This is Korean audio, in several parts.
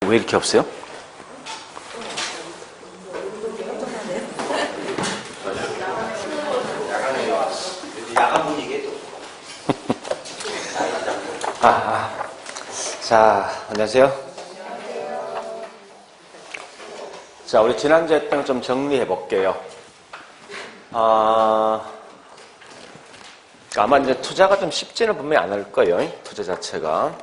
왜 이렇게 없어요? 자, 안녕하세요. 자, 우리 지난주에 했던 거 좀 정리해 볼게요. 아마 이제 투자가 좀 쉽지는 분명히 안 할 거예요. 투자 자체가.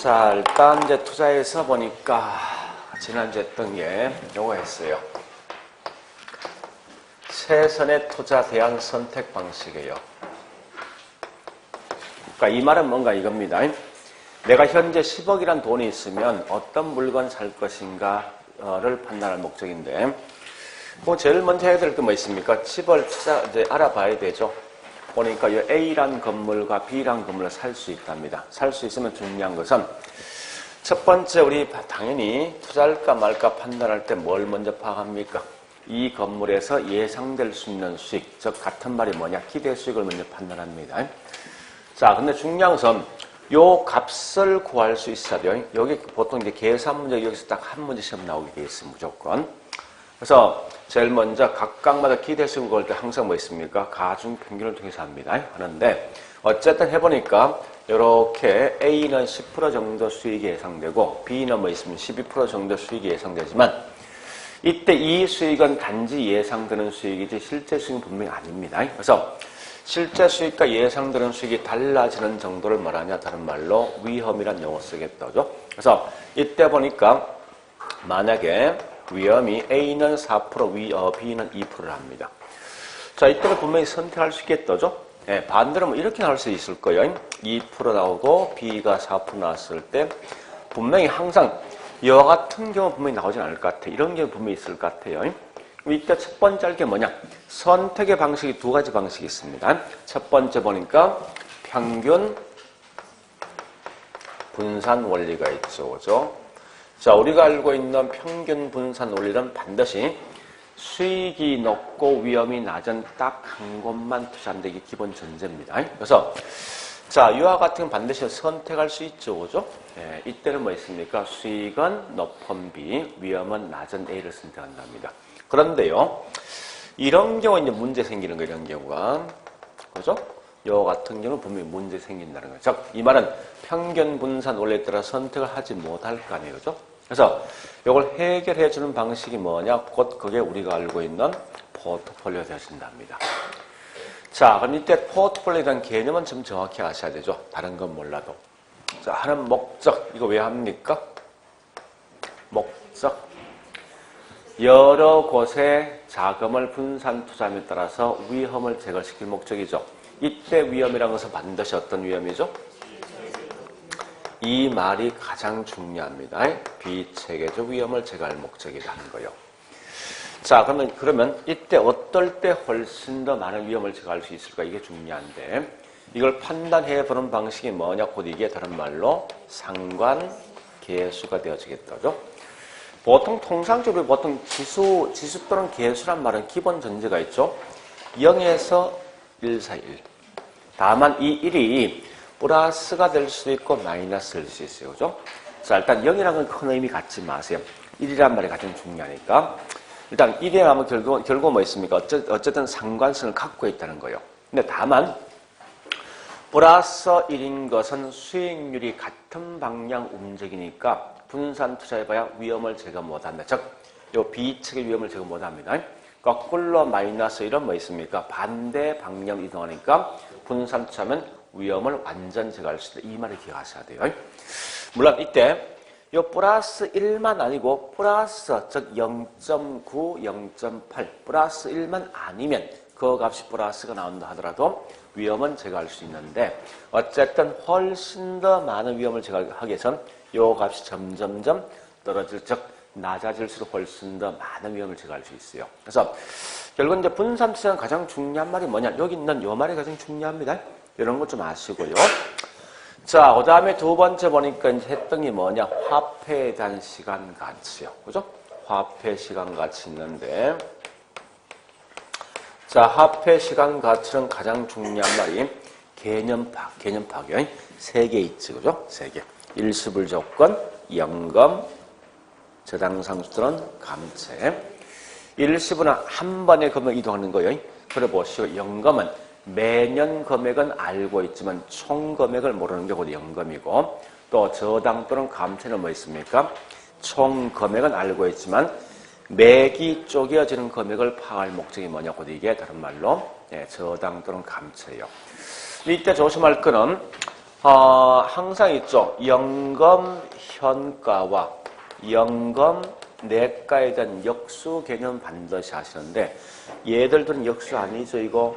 자, 일단 이제 투자에서 보니까 지난주에 했던 게 요거 했어요. 최선의 투자 대안 선택 방식이에요. 그러니까 이 말은 뭔가 이겁니다. 내가 현재 10억이란 돈이 있으면 어떤 물건 살 것인가를 판단할 목적인데, 뭐 제일 먼저 해야 될 게 뭐 있습니까? 집을 이제 알아봐야 되죠. 보니까 이 A란 건물과 B란 건물을 살 수 있답니다. 살 수 있으면 중요한 것은 첫 번째 우리 당연히 투자할까 말까 판단할 때 뭘 먼저 파악합니까? 이 건물에서 예상될 수 있는 수익, 즉 같은 말이 뭐냐? 기대 수익을 먼저 판단합니다. 자, 근데 중요한 것은 요 값을 구할 수 있어야 돼요. 여기 보통 이제 계산 문제 여기서 딱 한 문제 시험 나오게 돼 있어요, 무조건. 그래서 제일 먼저 각각마다 기대 수익을 구할 때 항상 뭐 있습니까? 가중 평균을 통해서 합니다. 하는데 어쨌든 해보니까 이렇게 A는 10% 정도 수익이 예상되고 B는 뭐 있으면 12% 정도 수익이 예상되지만 이때 이 수익은 단지 예상되는 수익이지 실제 수익은 분명히 아닙니다. 그래서 실제 수익과 예상되는 수익이 달라지는 정도를 말하냐, 다른 말로 위험이란 용어 쓰겠다죠. 그래서 이때 보니까 만약에 위험이 A는 4%, B는 2%를 합니다. 자, 이때는 분명히 선택할 수 있겠다죠. 네, 반대로 뭐 이렇게 나올 수 있을 거예요. 2% 나오고 B가 4% 나왔을 때 분명히 항상 이와 같은 경우 분명히 나오진 않을 것 같아요. 이런 경우 분명히 있을 것 같아요. 이때 첫 번째 할 게 뭐냐? 선택의 방식이 두 가지 방식이 있습니다. 첫 번째 보니까 평균 분산 원리가 있죠. 그죠? 자, 우리가 알고 있는 평균 분산 원리는 반드시 수익이 높고 위험이 낮은 딱 한 곳만 투자한다. 이게 기본 전제입니다. 그래서 자, 이와 같은 반드시 선택할 수 있죠. 그죠? 네, 이때는 뭐 있습니까? 수익은 높은 B, 위험은 낮은 A를 선택한답니다. 그런데요, 이런 경우 이제 문제 생기는 거예요, 이런 경우가. 그죠? 요 같은 경우는 분명히 문제 생긴다는 거죠. 즉, 이 말은 평균 분산 원리에 따라 선택을 하지 못할 거 아니에요, 그죠? 그래서 이걸 해결해 주는 방식이 뭐냐? 곧 그게 우리가 알고 있는 포트폴리오 되어진답니다. 자, 그럼 이때 포트폴리오에 대한 개념은 좀 정확히 아셔야 되죠. 다른 건 몰라도. 자, 하는 목적, 이거 왜 합니까? 목적. 여러 곳에 자금을 분산 투자함에 따라서 위험을 제거시킬 목적이죠. 이때 위험이라는 것은 반드시 어떤 위험이죠? 이 말이 가장 중요합니다. 비체계적 위험을 제거할 목적이다 하는 거예요. 자, 그러면 이때 어떨 때 훨씬 더 많은 위험을 제거할 수 있을까? 이게 중요한데 이걸 판단해 보는 방식이 뭐냐? 곧 이게 다른 말로 상관계수가 되어지겠다죠. 보통 통상적으로 보통 지수 또는 계수란 말은 기본 전제가 있죠. 0에서 1 사이 1. 다만 이 1이 플러스가 될 수도 있고 마이너스를 될 수 있어요. 그죠? 자, 일단 0이라는 건 큰 의미 갖지 마세요. 1이란 말이 가장 중요하니까. 일단 1이 하면 결국 뭐 있습니까? 어쨌든 상관성을 갖고 있다는 거예요. 근데 다만 플러스 1인 것은 수익률이 같은 방향 움직이니까 분산 투자해봐야 위험을 제거 못한다. 즉, 요 B측의 위험을 제거 못합니다. 거꾸로 마이너스 1은 뭐 있습니까? 반대 방향 이동하니까 분산 투자하면 위험을 완전 제거할 수 있다. 이 말을 기억하셔야 돼요. 물론 이때 요 플러스 1만 아니고 플러스 즉 0.9, 0.8 플러스 1만 아니면 그 값이 플러스가 나온다 하더라도 위험은 제거할 수 있는데 어쨌든 훨씬 더 많은 위험을 제거하기 위해선 요 값이 점점점 떨어질 즉 낮아질수록 훨씬 더 많은 위험을 제거할 수 있어요. 그래서 결국 이제 분산 투자는 가장 중요한 말이 뭐냐? 여기 있는 요 말이 가장 중요합니다. 이런 거 좀 아시고요. 자, 그 다음에 두 번째 보니까 이제 했던 게 뭐냐? 화폐에 대한 시간 가치요. 그죠? 화폐 시간 가치 있는데. 자, 화폐 시간 가치는 가장 중요한 말이 개념 파괴. 세 개 있지, 그죠? 세 개. 일시불 조건, 연금, 저당상수들은 감채. 일시불은 한 번에 금액 이동하는 거예요. 그래 보시오. 연금은 매년 금액은 알고 있지만 총 금액을 모르는 게 곧 연금이고, 또 저당 또는 감채는 뭐 있습니까? 총 금액은 알고 있지만 매기 쪼개어지는 금액을 파악할 목적이 뭐냐고, 이게 다른 말로 저당 또는 감채예요. 이때 조심할 거는 항상 있죠. 연금 현가와 연금 내가에 대한 역수 개념 반드시 하시는데, 얘들들은 역수 아니죠. 이거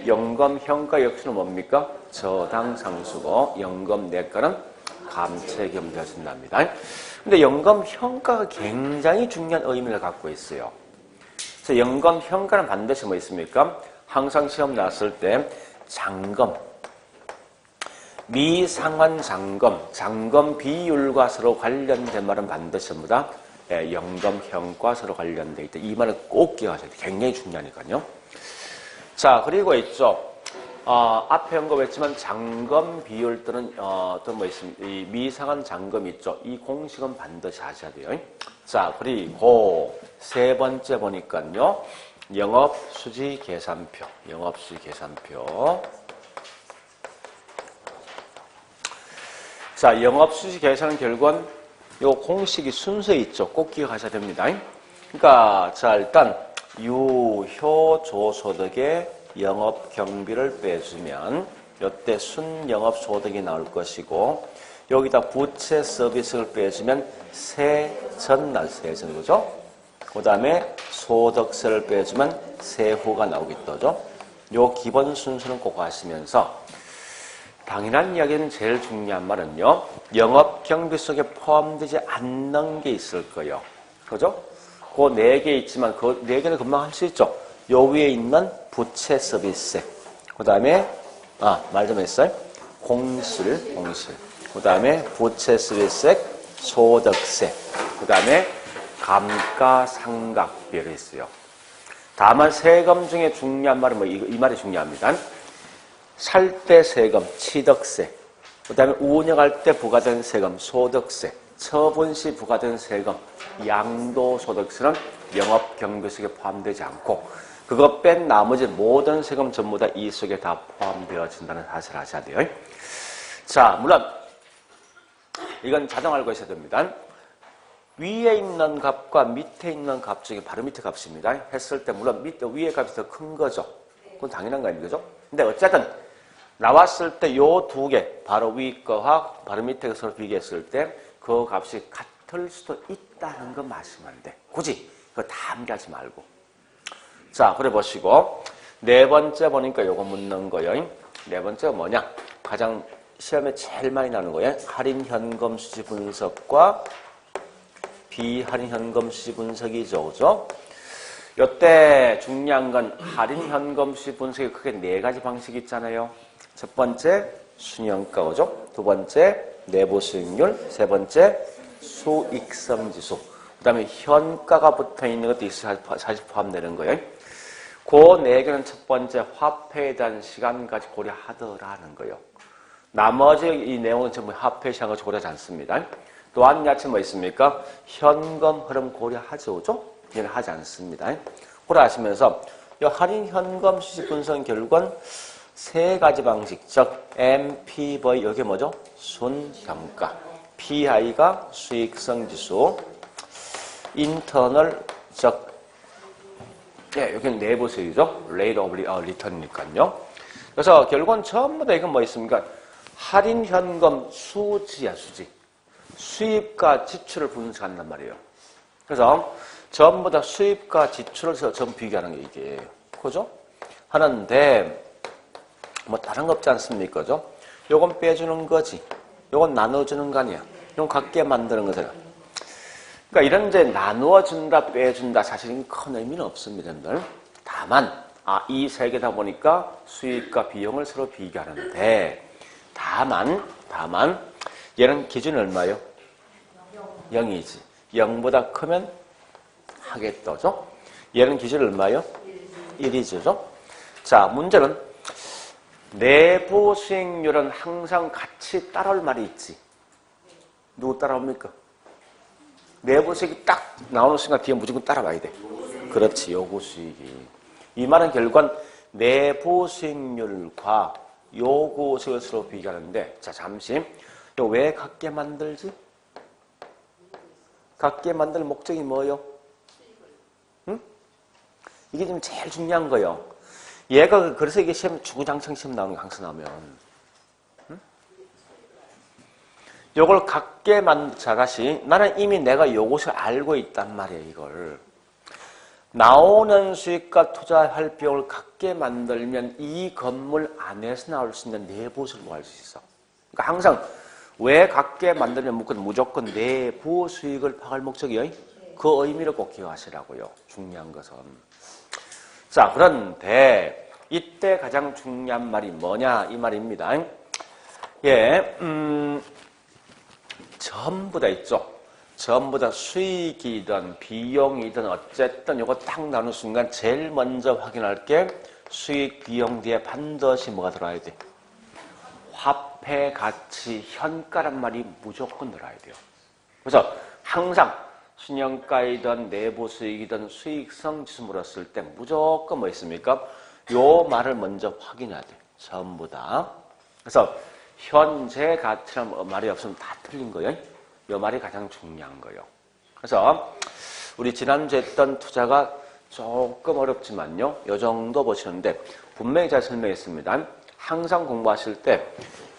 연금 현가 역수는 뭡니까? 저당 상수고 연금 내가는 감채 겸되어진답니다. 근데 연금 현가가 굉장히 중요한 의미를 갖고 있어요. 그래서 연금 현가는 반드시 뭐 있습니까? 항상 시험 나왔을 때 잔금, 미상환 잔금, 잔금 비율과 서로 관련된 말은 반드시 전부 다 연금 현과 서로 관련돼 있다. 이 말을 꼭 기억하셔야 돼요. 굉장히 중요하니까요. 자, 그리고 있죠. 앞에 언급했지만 잔금 비율들은 또 뭐 있습니까? 이 미상환 잔금 있죠. 이 공식은 반드시 하셔야 돼요. 자, 그리고 세 번째 보니까요. 영업수지 계산표. 영업수지 계산표. 자, 영업수지 계산은 결국은 요 공식이 순서 있죠. 꼭 기억하셔야 됩니다. 그러니까 자, 일단 유효조소득의 영업경비를 빼주면 이때 순영업소득이 나올 것이고, 여기다 부채 서비스를 빼주면 세전날, 그죠? 그 다음에 소득세를 빼주면 세후가 나오겠죠. 요 기본 순서는 꼭 아시면서, 당연한 이야기는 제일 중요한 말은요, 영업경비 속에 포함되지 않는 게 있을 거예요. 그죠? 그 4개 있지만 그 4개는 금방 할 수 있죠. 요 위에 있는 부채 서비스, 그 다음에 말 좀 했어요. 공실. 그 다음에 부채 서비스, 소득세, 그 다음에 감가상각비를 있어요. 다만 세금 중에 중요한 말은 이 말이 중요합니다. 살 때 세금, 취득세, 그 다음에 운영할 때 부과된 세금, 소득세, 처분 시 부과된 세금, 양도소득세는 영업경비 속에 포함되지 않고, 그거 뺀 나머지 모든 세금 전부 다 이 속에 다 포함되어진다는 사실을 아셔야 돼요. 자, 물론 이건 자동 알고 있어야 됩니다. 위에 있는 값과 밑에 있는 값 중에 바로 밑에 값입니다. 했을 때 물론 위에 값이 더 큰 거죠. 그건 당연한 거 아닙니까? 근데 어쨌든 나왔을 때 요 2개, 바로 위 거와 바로 밑에 서로 비교했을 때 그 값이 같을 수도 있다는 거 마시면 안 돼. 굳이 그거 다 암기하지 말고. 자, 그래 보시고, 네 번째 보니까 요거 묻는 거예요. 네 번째가 뭐냐? 가장 시험에 제일 많이 나오는 거예요. 할인 현금 수지 분석과 비할인 현금 수지 분석이죠. 그죠? 요때 중요한 건 할인 현금 수지 분석이 크게 4가지 방식이 있잖아요. 첫 번째, 순영가, 그죠? 두 번째, 내부 수익률. 세 번째, 수익성 지수. 그 다음에 현가가 붙어 있는 것도 사실 포함되는 거예요. 그 4개는 첫 번째, 화폐에 대한 시간까지 고려하더라는 거예요. 나머지 이 내용은 전부 화폐 시간까지 고려하지 않습니다. 또한 야채 뭐 있습니까? 현금 흐름 고려하죠, 그죠? 얘는 하지 않습니다. 고려하시면서 이 할인 현금 수지 분석은 결국은 3가지 방식, 즉 MPV, 여기 뭐죠? 순현가, PI가 수익성 지수, 인터널, 즉 여기는 내부 수익이죠. Rate of Return이니까요. 그래서 결국은 전부 다 이건 뭐 있습니까? 할인 현금 수지야, 수지. 수입과 지출을 분석한단 말이에요. 그래서 전부 다 수입과 지출을 전부 비교하는 게 이게, 그죠? 하는데, 뭐 다른 거 없지 않습니까? 그죠? 요건 빼주는 거지. 요건 나눠주는 거 아니야. 요건 갖게 만드는 거잖아. 그러니까 이런 이제 나누어준다, 빼준다, 사실은 큰 의미는 없습니다, 여러분들. 다만, 이 3개다 보니까 수익과 비용을 서로 비교하는데, 다만, 얘는 기준이 얼마예요? 0이지. 0보다 크면 하겠다죠? 얘는 기준이 얼마예요? 1이죠? 자, 문제는 내부 수익률은 항상 같이 따라올 말이 있지. 누구 따라옵니까? 내부 수익이 딱 나오는 순간 뒤에 무조건 따라와야 돼. 그렇지, 요구 수익이. 이 말은 결국은 내부 수익률과 요구 수익을 서로 비교하는데, 자, 잠시. 이거 왜 같게 만들지? 같게 만들 목적이 뭐요? 응? 이게 지금 제일 중요한 거예요. 얘가, 그래서 이게 시험, 주구장창 시험 나오는 거 항상 나오면. 응? 요걸 같게 자, 다시. 나는 이미 내가 요것을 알고 있단 말이에요, 이걸. 나오는 수익과 투자할 비용을 같게 만들면 이 건물 안에서 나올 수 있는 내부 수익을 구할 수 있어. 그러니까 항상 왜 같게 만들면 무조건 내부 수익을 파악할 목적이에요? 그 의미를 꼭 기억하시라고요. 중요한 것은. 자, 그런데 이때 가장 중요한 말이 뭐냐 이 말입니다. 예, 전부 다 있죠. 전부 다 수익이든 비용이든 어쨌든 이거 딱 나누는 순간 제일 먼저 확인할 게 수익 비용 뒤에 반드시 뭐가 들어야 돼? 화폐 가치 현가란 말이 무조건 들어야 돼요. 그래서 항상 순영가이든 내부 수익이든 수익성 지수 물었을 때 무조건 뭐 있습니까? 요 말을 먼저 확인해야 돼. 전부 다. 그래서 현재 가치란 말이 없으면 다 틀린 거예요. 이 말이 가장 중요한 거예요. 그래서 우리 지난주에 했던 투자가 조금 어렵지만요. 이 정도 보시는데 분명히 잘 설명했습니다. 항상 공부하실 때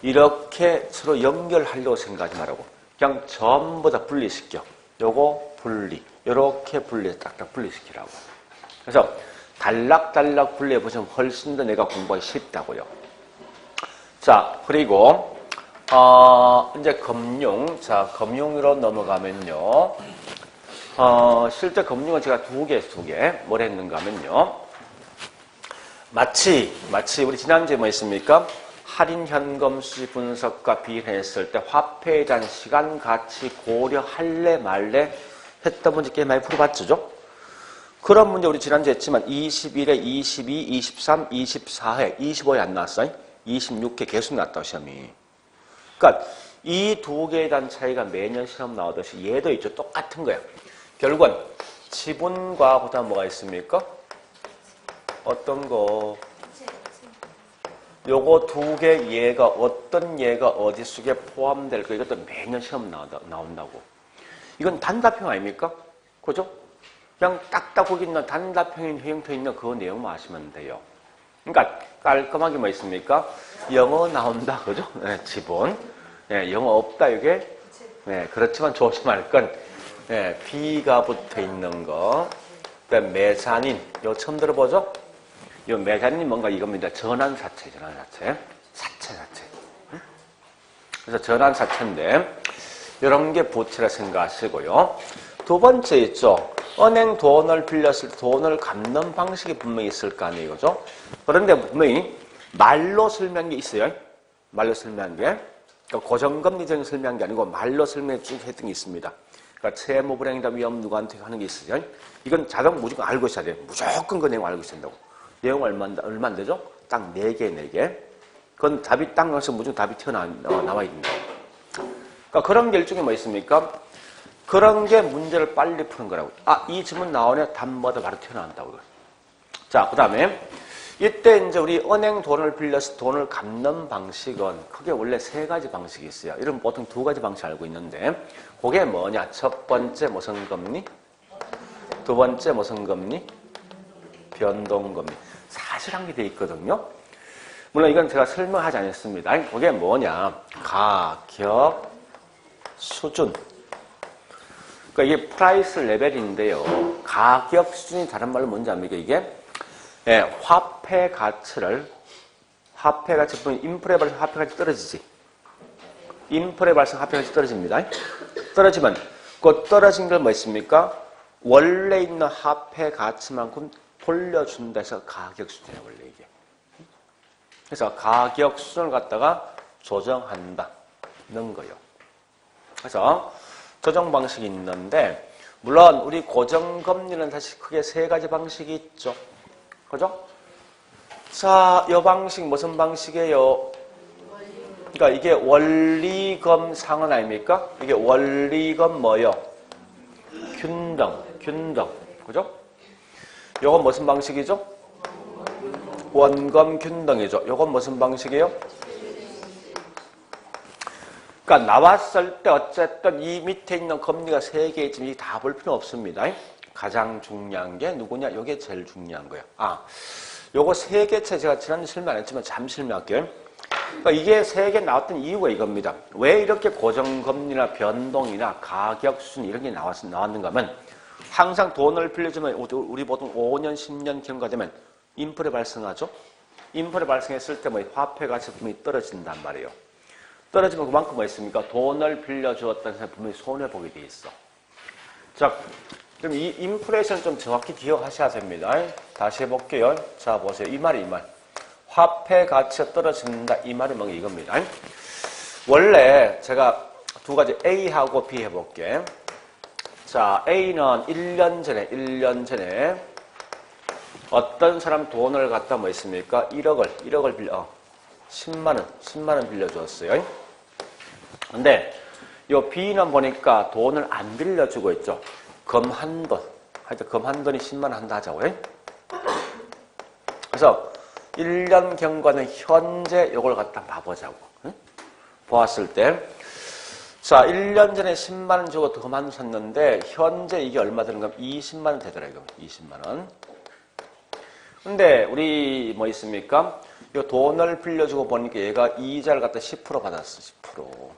이렇게 서로 연결하려고 생각하지 말고 그냥 전부 다 분리시켜. 요거 분리. 이렇게 분리, 딱딱 분리시키라고. 그래서 단락단락 분리해 보시면 훨씬 더 내가 공부하기 쉽다고요. 자, 그리고 이제 금융. 자, 금융으로 넘어가면요. 실제 금융은 제가 두 개. 뭘 했는가 하면요. 마치 우리 지난주에 뭐 했습니까? 할인 현금 수지 분석과 비례했을 때 화폐에 대한 시간 가치 고려할래 말래 했던 문제 꽤 많이 풀어봤죠? 그런 문제 우리 지난주에 했지만 21회, 22, 23, 24회, 25회 안 나왔어요? 26회 계속 나왔다고 시험이. 그러니까 이 두 개에 대한 차이가 매년 시험 나오듯이 얘도 있죠. 똑같은 거예요. 결국은 지분과 그다음 뭐가 있습니까? 어떤 거? 요거 두 개 얘가 어떤 얘가 어디 속에 포함될 거 이것도 매년 시험 나온다고. 이건 단답형 아닙니까? 그죠? 그냥 딱딱 거기 있는 단답형인 형태 있는 그 내용만 아시면 돼요. 그러니까 깔끔하게 뭐 있습니까? 영어 나온다, 그죠? 네, 지분. 네, 영어 없다, 이게. 네, 그렇지만 조심할 건, 네, B가 붙어 있는 거. 그다음에 메자닌. 이거 처음 들어보죠? 이 메자닌이 뭔가 이겁니다. 전환사채. 사채. 응? 그래서 전환사채인데, 이런 게 부채라 생각하시고요. 두 번째 있죠. 은행 돈을 빌렸을 때 돈을 갚는 방식이 분명히 있을 거 아니에요, 그죠? 그런데 분명히 말로 설명한 게 있어요. 말로 설명한 게. 그러니까 고정금리적인 설명한 게 아니고 말로 설명해 쭉 했던 게 있습니다. 그러니까 채무 불행이다 위험 누구한테 하는 게 있어요. 이건 자동 무조건 알고 있어야 돼요. 무조건 그 내용 알고 있어야 된다고. 내용 얼마 안 되죠? 딱 4개. 그건 답이 딱 나와서 무조건 답이 튀어나와 있는 거예요. 그러니까 그런 게 일종의 뭐 있습니까? 그런 게 문제를 빨리 푸는 거라고. 아, 이 질문 나오네. 답마다 바로 튀어나온다고. 자, 그 다음에 이때 이제 우리 은행 돈을 빌려서 돈을 갚는 방식은 크게 원래 3가지 방식이 있어요. 이런 보통 2가지 방식 알고 있는데 그게 뭐냐? 첫 번째 무슨 금리? 두 번째 무슨 금리? 변동금리. 사실 한 게 돼 있거든요. 물론 이건 제가 설명하지 않았습니다. 그게 뭐냐? 가격 수준. 그러니까 이게 프라이스 레벨인데요. 가격 수준이 다른 말로 뭔지 압니까? 이게 화폐 가치 보면 인플레 발생 화폐 가치 떨어지지. 인플레 발생 화폐 가치 떨어집니다. 떨어지면 그 떨어진 걸 뭐 있습니까? 원래 있는 화폐 가치만큼 돌려준다 해서 가격 수준이에요, 원래 이게. 그래서 가격 수준을 갖다가 조정한다는 거예요. 그래서 조정 방식이 있는데 물론 우리 고정금리는 사실 크게 3가지 방식이 있죠. 그죠? 자, 이 방식 무슨 방식이에요? 그러니까 이게 원리금 상은 아닙니까? 이게 원리금 뭐요? 균등. 그죠? 요건 무슨 방식이죠? 원검 균등이죠. 요건 무슨 방식이에요? 그러니까 나왔을 때 어쨌든 이 밑에 있는 금리가 3개 있지만 다 볼 필요 없습니다. 가장 중요한 게 누구냐? 요게 제일 중요한 거예요. 요거 3개체 제가 지난주에 설명 안 했지만 잠시 설명할게요. 그러니까 이게 3개 나왔던 이유가 이겁니다. 왜 이렇게 고정금리나 변동이나 가격 수준 이런 게 나왔는가 하면 항상 돈을 빌려주면 우리 보통 5년, 10년 경과 되면 인플레 발생하죠. 인플레 발생했을 때 뭐 화폐 가치 분명히 떨어진단 말이에요. 떨어지면 그만큼 뭐 있습니까? 돈을 빌려주었다는 사람이 분명히 손해보게 돼 있어. 자, 그럼 이 인플레이션 좀 정확히 기억하셔야 됩니다. 다시 해볼게요. 자, 보세요. 이 말. 화폐 가치가 떨어진다. 이 말이 뭔가 이겁니다. 원래 제가 두 가지 A하고 B 해볼게. 자, A는 1년 전에 어떤 사람 돈을 갖다 뭐 있습니까? 1억을 빌려, 10만 원 빌려줬어요. 근데 요 B는 보니까 돈을 안 빌려주고 있죠. 검 한 돈. 하여튼 검 한 돈이 10만 원 한다 하자고요. 그래서 1년 경과는 현재 요걸 갖다 봐보자고. 보았을 때. 자, 1년 전에 10만 원 주고 검 한 돈 샀는데 현재 이게 얼마 드는가 하면 20만 원 되더라고요. 20만 원. 근데 우리 뭐 있습니까? 요 돈을 빌려주고 보니까 얘가 이자를 갖다 10% 받았어. 10%.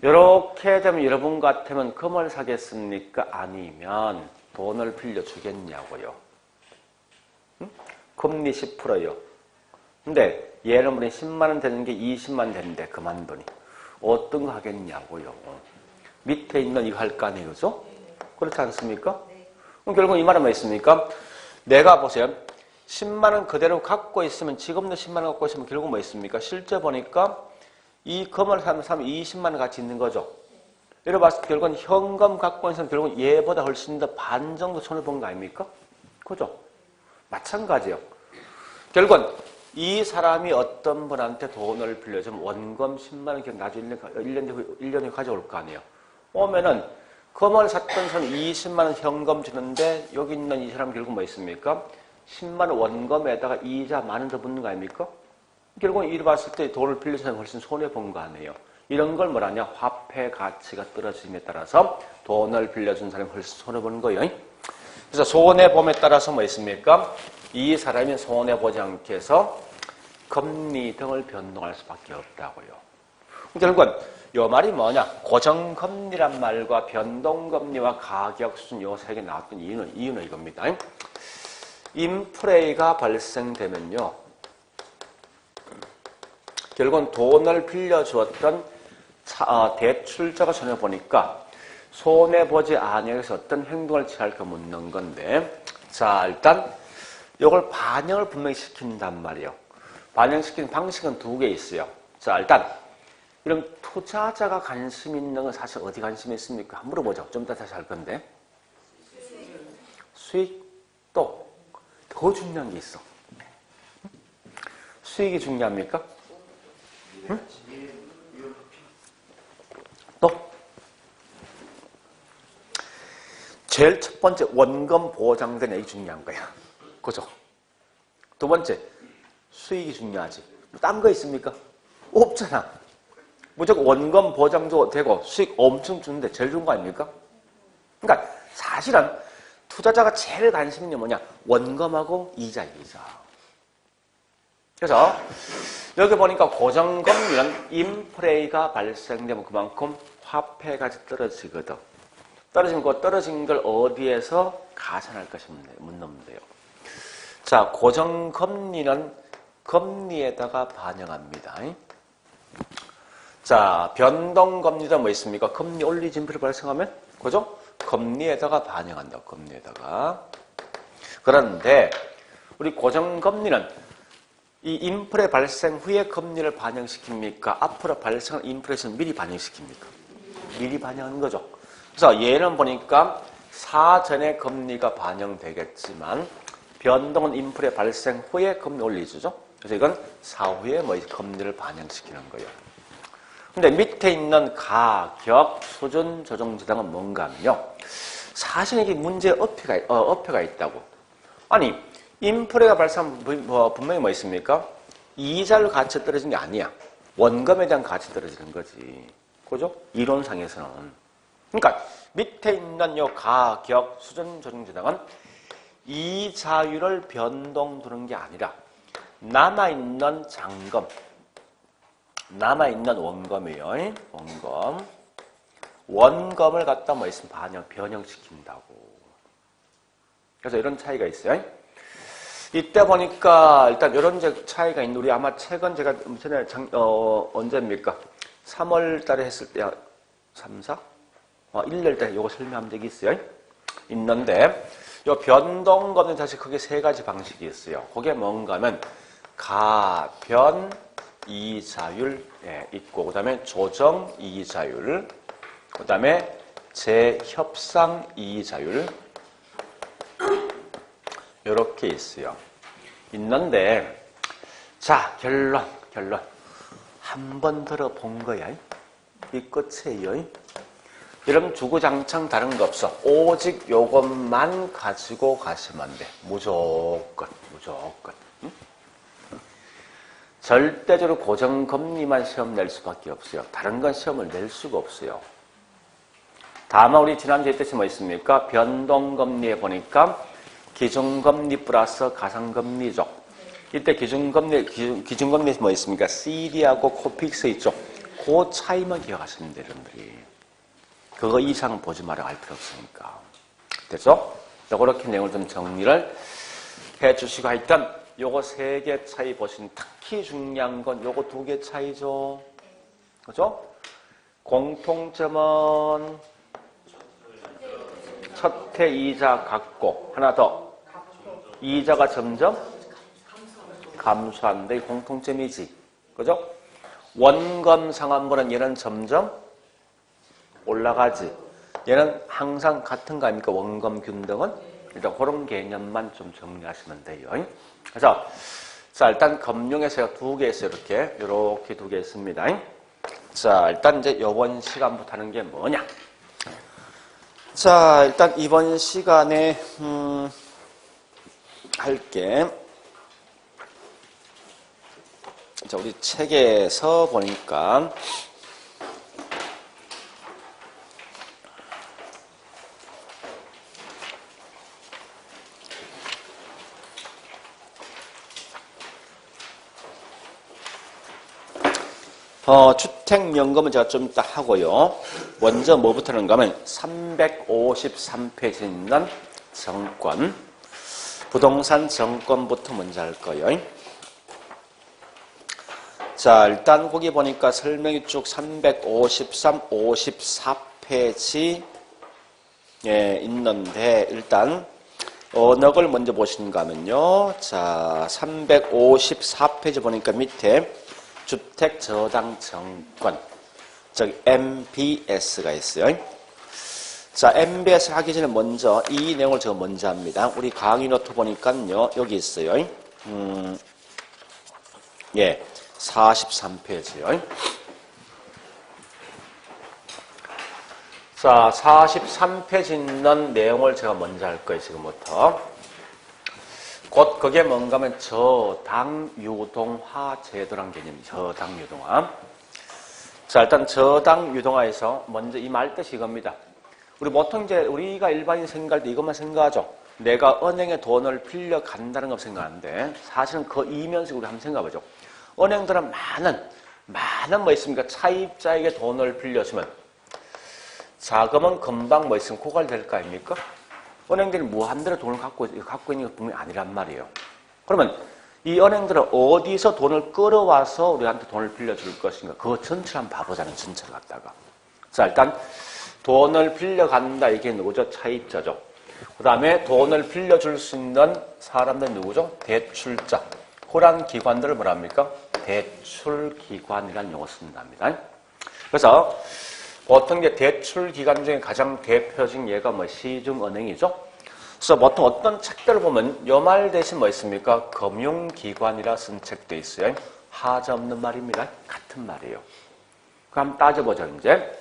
이렇게 되면 여러분 같으면 금을 사겠습니까? 아니면 돈을 빌려주겠냐고요. 금리 10%요. 근데 얘는 우리 10만 원 되는 게 20만 원 되는데 그만 돈이 어떤 거 하겠냐고요. 밑에 있는 이거 할 거 아니에요. 그죠? 그렇지 않습니까? 그럼 결국 이 말은 뭐 있습니까? 내가 보세요. 10만 원 그대로 갖고 있으면 지금도 10만 원 갖고 있으면 결국 뭐 있습니까? 실제 보니까 이 금을 사면 20만 원 가치 있는 거죠. 이래 봤을 때 결국은 현금 갖고 있는 사람 결국은 얘보다 훨씬 더 반 정도 손해본 거 아닙니까? 그죠? 마찬가지예요. 결국은 이 사람이 어떤 분한테 돈을 빌려주면 원금 10만 원 그냥 나중에 1년 후에 가져올 거 아니에요. 오면은 금을 샀던 사람이 20만 원 현금 주는데 여기 있는 이 사람 결국 뭐 있습니까? 10만 원 원금에다가 이자 만 원 더 붙는 거 아닙니까? 결국은 이리 봤을 때 돈을 빌려준 사람이 훨씬 손해본 거 아니에요. 이런 걸 뭐라냐? 화폐 가치가 떨어짐에 따라서 돈을 빌려준 사람이 훨씬 손해보는 거예요. 그래서 손해봄에 따라서 뭐 있습니까? 이 사람이 손해보지 않게 해서 금리 등을 변동할 수밖에 없다고요. 결국은 이 말이 뭐냐? 고정금리란 말과 변동금리와 가격수준 요 세 개 나왔던 이유는 이겁니다. 인플레이가 발생되면요. 결국은 돈을 빌려주었던 대출자가 손해보니까 손해보지 않으면서 어떤 행동을 취할까 묻는 건데, 자, 일단 이걸 반영을 분명히 시킨단 말이에요. 반영시키는 방식은 두 개 있어요. 자, 일단 이런 투자자가 관심 있는 건 사실 어디 관심이 있습니까? 한번 물어보죠. 좀 이따 다시 할 건데. 수익 또 더 중요한 게 있어. 수익이 중요합니까? 응? 또 제일 첫 번째 원금 보장되는 게 중요한 거야. 그죠? 두 번째 수익이 중요하지. 딴 거 있습니까? 없잖아. 무조건 원금 보장도 되고 수익 엄청 주는데 제일 좋은 거 아닙니까? 그러니까 사실은 투자자가 제일 관심 있는 게 뭐냐? 원금하고 이자. 그래서 여기 보니까 고정금리는 인플레이가 발생되면 그만큼 화폐가 떨어지거든. 떨어지면 그 떨어진 걸 어디에서 가산할 것인가 묻는 돼요. 자, 고정금리는 금리에다가 반영합니다. 자, 변동금리도 뭐 있습니까? 금리 올리지 인플레 발생하면, 그죠? 금리에다가 반영한다, 금리에다가. 그런데, 우리 고정금리는 이 인플레 발생 후에 금리를 반영시킵니까? 앞으로 발생할 인플레이션을 미리 반영시킵니까? 미리 반영하는 거죠. 그래서 얘는 보니까 사전에 금리가 반영되겠지만, 변동은 인플레 발생 후에 금리 올리주죠. 그래서 이건 사후에 뭐 금리를 반영시키는 거예요. 근데 밑에 있는 가격, 수준, 조정, 저당은 뭔가 하면요. 사실 이게 문제에 어폐가 있다고. 아니, 인플레가 발생하면 분명히 뭐 있습니까? 이자율 가치 떨어진 게 아니야. 원금에 대한 가치 떨어지는 거지. 그죠? 이론상에서는. 그러니까 밑에 있는 요 가격, 수준, 조정, 저당은 이자율을 변동 두는 게 아니라 남아있는 잔금, 남아있는 원금이에요. 원금을 갖다 뭐 있으면 변형시킨다고. 그래서 이런 차이가 있어요. 이때 보니까 일단 이런 차이가 있는데, 우리 아마 최근 제가 전에 언제입니까? 3월 달에 했을 때, 3, 4? 1년 때 이거 설명한 적이 있어요. 있는데, 요 변동금은 사실 크게 세 가지 방식이 있어요. 그게 뭔가 하면, 가변 이자율 있고, 그 다음에 조정 이자율, 그 다음에 재협상 이자율, 이렇게 있어요. 있는데, 자, 결론. 한 번 들어본 거야. 이 끝이에요. 여러분, 주구장창 다른 거 없어. 오직 요것만 가지고 가시면 돼. 무조건. 응? 절대적으로 고정금리만 시험 낼 수밖에 없어요. 다른 건 시험을 낼 수가 없어요. 다만 우리 지난주에 했듯이 뭐 있습니까? 변동금리에 보니까 기준금리 플러스 가상금리죠. 이때 기준금리에서 뭐 있습니까? CD하고 코픽스 있죠. 그 차이만 기억하시면 돼요, 여러분들이. 그거 이상 보지 마라 할 필요 없으니까. 됐죠? 그렇게 내용을 좀 정리를 해 주시고, 하여튼 요거 세 개 차이 보시면 특히 중요한 건 요거 두 개 차이죠. 그죠? 공통점은 첫해 이자 같고, 하나 더. 이자가 점점 감소한다. 이 공통점이지. 그죠? 원금 상환분은 얘는 점점 올라가지. 얘는 항상 같은 거 아닙니까? 원금 균등은? 일단 그런 개념만 좀 정리하시면 돼요. 그래서, 자, 일단 금융에서 두 개 있어요. 이렇게 두 개 있습니다. 자, 일단 이제 이번 시간부터 하는 게 뭐냐? 자, 일단 이번 시간에, 할게. 자, 우리 책에서 보니까, 주택연금은 제가 좀 이따 하고요. 먼저 뭐부터 하는가 하면 353페이지 있는 정권, 부동산 정권부터 먼저 할 거예요. 자, 일단 거기 보니까 설명이 쭉 353, 54페이지 있는데, 일단 어느 걸 먼저 보시는가 하면요. 자, 354페이지 보니까 밑에 주택저당정권, 즉 MBS가 있어요. 자, MBS를 하기 전에 먼저 이 내용을 제가 먼저 합니다. 우리 강의 노트 보니까요, 여기 있어요. 43페이지요. 자, 43페이지 있는 내용을 제가 먼저 할 거예요, 지금부터. 곧 그게 뭔가 하면 저당유동화 제도란 개념이죠. 저당유동화. 자, 일단 저당유동화에서 먼저 이 말 뜻이 이겁니다. 우리 보통 이제 우리가 일반인 생각할 때 이것만 생각하죠. 내가 은행에 돈을 빌려간다는 거 생각하는데, 사실은 그 이면서 우리 한번 생각해보죠. 은행들은 많은 뭐 있습니까? 차입자에게 돈을 빌려주면 자금은 금방 뭐 있으면 고갈될 거 아닙니까? 은행들이 무한대로 돈을 갖고 있는 게 분명히 아니란 말이에요. 그러면 이 은행들은 어디서 돈을 끌어와서 우리한테 돈을 빌려줄 것인가? 그거 전체를 한번 봐보자는 전체를 갖다가. 자, 일단 돈을 빌려간다. 이게 누구죠? 차입자죠. 그 다음에 돈을 빌려줄 수 있는 사람들은 누구죠? 대출자. 그런 기관들을 뭐랍니까? 대출기관이라는 용어 쓴답니다. 그래서 보통 이제 대출기관 중에 가장 대표적인 예가 뭐 시중은행이죠. 그래서 보통 어떤 책들을 보면 요 말 대신 뭐 있습니까? 금융기관이라 쓴 책도 있어요. 하자 없는 말입니다. 같은 말이에요. 그럼 따져보죠, 이제.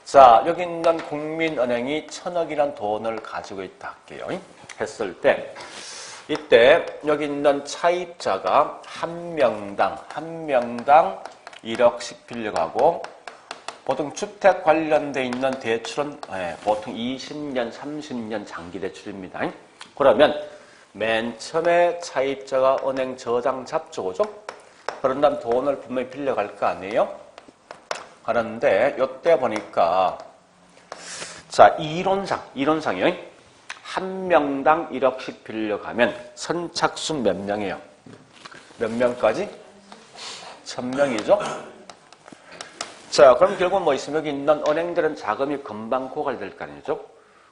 자, 여기 있는 국민은행이 1,000억이라는 돈을 가지고 있다 할게요. 했을 때, 이때 여기 있는 차입자가 한 명당 1억씩 빌려가고, 보통 주택 관련돼 있는 대출은 보통 20년, 30년 장기 대출입니다. 그러면 맨 처음에 차입자가 은행 저당 잡죠, 그죠? 그런 다음 돈을 분명히 빌려갈 거 아니에요? 그런데 이때 보니까 자, 이론상이요. 한 명당 1억씩 빌려가면 선착순 몇 명이에요? 몇 명까지? 1,000명이죠? 자, 그럼 결국 뭐 있으면 여기 있는 은행들은 자금이 금방 고갈될 거 아니죠?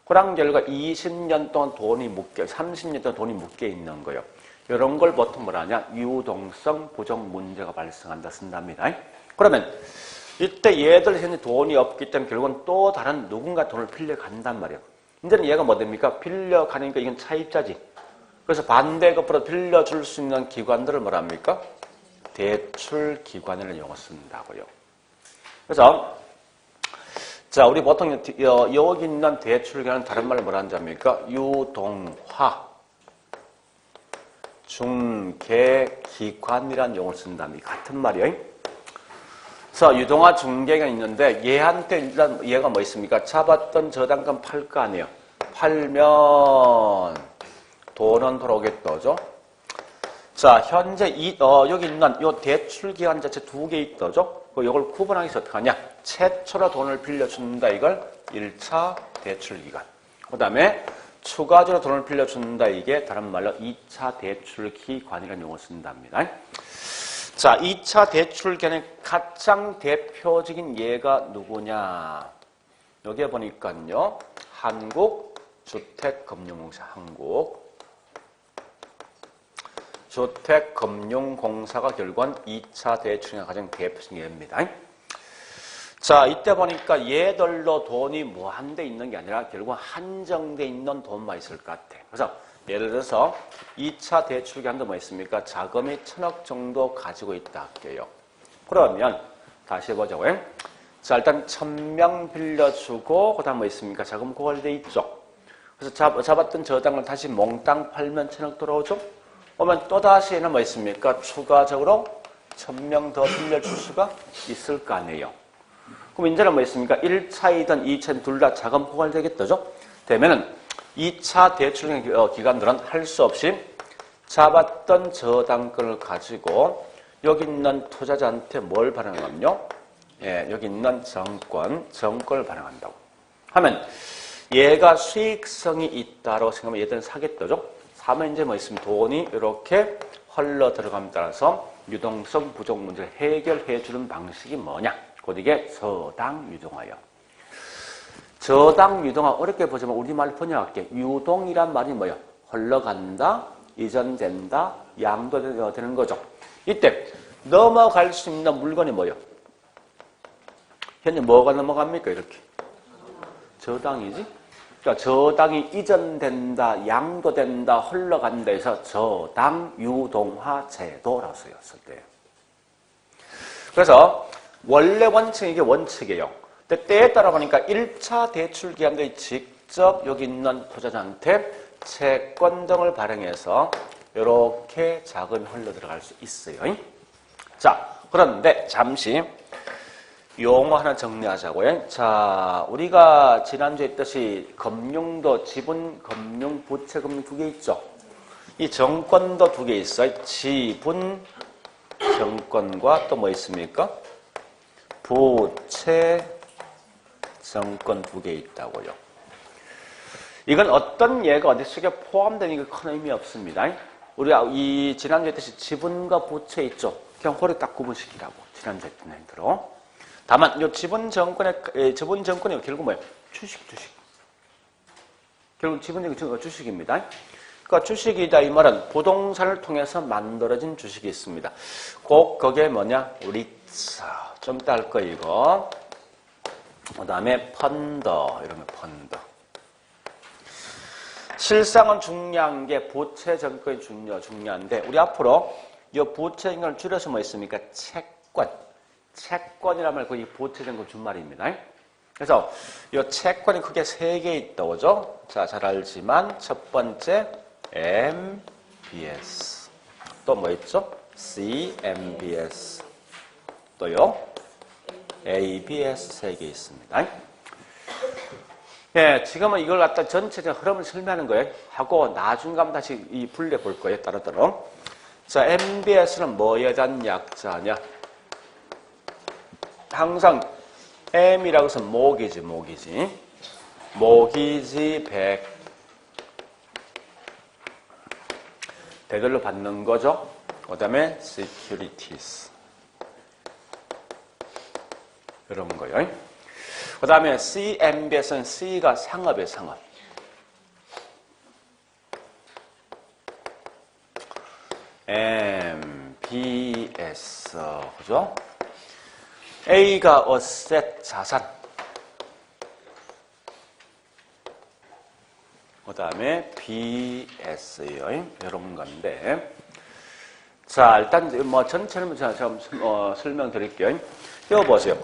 그런 결과 20년 동안 30년 동안 돈이 묶여 있는 거예요. 이런 걸 보통 뭐라 하냐? 유동성 부족 문제가 발생한다 쓴답니다. 그러면 이때 얘들 현재 돈이 없기 때문에 결국은 또 다른 누군가 돈을 빌려간단 말이에요. 이제는 얘가 뭐 됩니까? 빌려가니까 이건 차입자지. 그래서 반대급부로 빌려줄 수 있는 기관들을 뭐라 합니까? 대출기관을 용어 쓴다고요. 그래서 자, 우리 보통 여기 있는 대출기관은 다른 말로 뭐라 하는지 압니까? 유동화 중개기관이라는 용어를 쓴답니다. 같은 말이에요. 그래서 유동화 중개가 있는데 얘한테 일단 얘가 뭐 있습니까? 잡았던 저당금 팔 거 아니에요. 팔면 돈은 들어오겠다죠. 자, 현재 여기 있는 요 대출 기간 자체 두 개 있다죠. 이걸 구분하기 위해서 어떻게 하냐? 최초로 돈을 빌려준다 이걸 1차 대출 기간. 그다음에 추가적으로 돈을 빌려준다 이게 다른 말로 2차 대출 기관이라는 용어를 쓴답니다. 자, 2차 대출 기관의 가장 대표적인 예가 누구냐? 여기에 보니까요. 한국주택금융공사, 한국주택금융공사가 결국은 2차 대출의 가장 대표적인 예입니다. 자, 이때 보니까 얘들로 돈이 무한대 있는 게 아니라 결국 한정돼 있는 돈만 있을 것 같아. 그래서 예를 들어서 2차 대출 기간도 뭐 있습니까? 자금이 1,000억 정도 가지고 있다 할게요. 그러면 다시 해보자고요. 자, 일단 1,000명 빌려주고 그다음 뭐 있습니까? 자금 고갈돼 있죠. 그래서 잡았던 저당을 다시 몽땅 팔면 1,000억 들어오죠. 그러면 또다시 얘는 뭐 있습니까? 추가적으로 1,000명 더 빌려줄 수가 있을 거 아니에요. 그럼 이제는 뭐 있습니까? 1차이든 2차이든 둘 다 자금 고갈되겠다죠? 되면은 2차 대출 기관들은 할 수 없이 잡았던 저당권을 가지고 여기 있는 투자자한테 뭘 발행하면요? 예, 여기 있는 정권을 발행한다고. 하면 얘가 수익성이 있다고 생각하면 얘들은 사겠다죠? 사면 이제 뭐 있으면 돈이 이렇게 흘러 들어감에 따라서 유동성 부족 문제를 해결해 주는 방식이 뭐냐? 곧 이게 저당 유동화예요. 저당 유동화 어렵게 보자면 우리말로 번역할게. 유동이란 말이 뭐예요? 흘러간다, 이전된다, 양도되는 거죠. 이때 넘어갈 수 있는 물건이 뭐예요? 현재 뭐가 넘어갑니까? 이렇게. 저당이지? 그러니까 저당이 이전된다, 양도된다, 흘러간다 해서 저당 유동화 제도라고 쓰였을 때예요. 그래서 원래 원칙이 이게 원칙이에요. 근데 때에 따라 보니까 1차 대출 기관들이 직접 여기 있는 투자자한테 채권 등을 발행해서 이렇게 자금이 흘러 들어갈 수 있어요. 자, 그런데 잠시 용어 하나 정리하자고요. 자, 우리가 지난주에 했듯이 금융도 지분, 금융, 부채, 금융 두 개 있죠. 이 정권도 두 개 있어요. 지분, 정권과 또 뭐 있습니까? 부채, 정권 두 개 있다고요. 이건 어떤 예가 어디 속에 포함되는 게 큰 의미 없습니다. 우리가 이 지난주에 했듯이 지분과 부채 있죠. 그냥 허리 딱 구분시키라고 지난주에 했던 대로. 다만 이 지분 정권이 결국 뭐예요? 주식. 결국 지분 정권이 주식입니다. 그러니까 주식이다 이 말은 부동산을 통해서 만들어진 주식이 있습니다. 꼭 그게 뭐냐? 리츠. 좀 이따 할 거 이거. 그 다음에 펀드. 이러면 펀드. 실상은 중요한 게 부채 정권이 중요한데 우리 앞으로 이 부채 정권을 줄여서 뭐 있습니까? 채권. 채권이란 말 거의 보태된 거 준말입니다. 그래서 이 채권이 크게 3개 있다고 그죠? 자, 잘 알지만 첫 번째 MBS 또 뭐 있죠? CMBS 또요 ABS 3개 있습니다. 예, 지금은 이걸 갖다 전체적 흐름을 설명하는 거예요. 하고 나중 가면 다시 이 분리해 볼 거예요. 따로따로. 자, MBS는 뭐에 대한 약자냐? 항상 M이라고 해서 모기지. 모기지 100. 100일로 받는 거죠. 그 다음에 securities. 이런 거요. 그 다음에 CMBS는 C가 상업이에요, 상업. MBS, 그죠? A가 어셋, 자산. 그 다음에 BS요. 이런 건데. 자, 일단 뭐 전체는 제가 설명드릴게요. 이거 보세요.